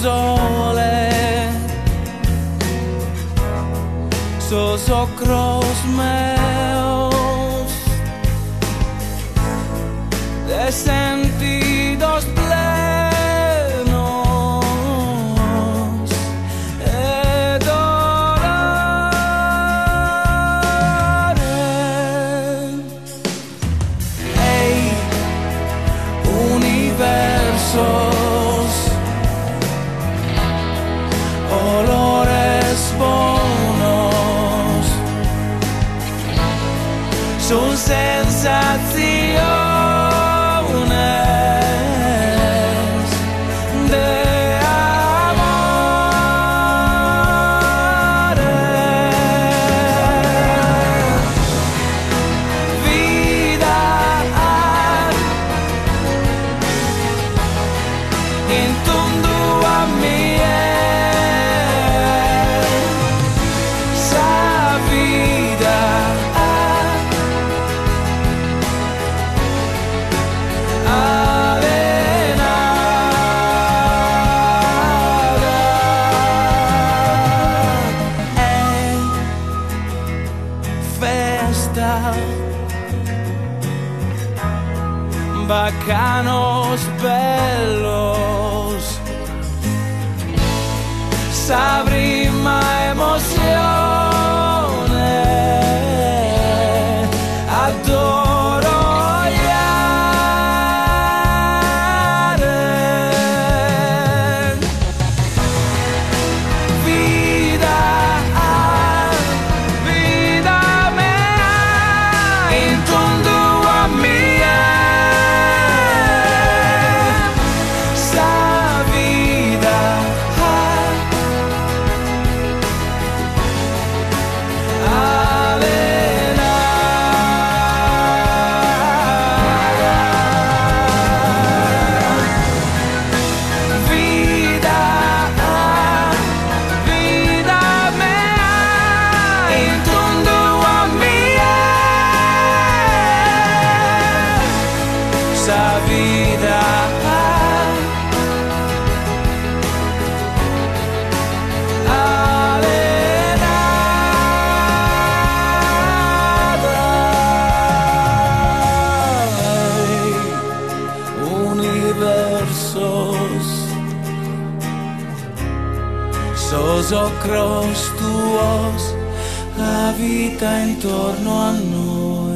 sole, sos ocros meus, de sentidos plenos e dolores. Hey, universos, olores bonos, sus sensaciones de amor. Vida in tundu a mie, sa vida bacanos bellos, sabrima emozione, adoro odiare. Vida, vida mea, in tundu a mia. Sos ocros tuos, la vita intorno a noi.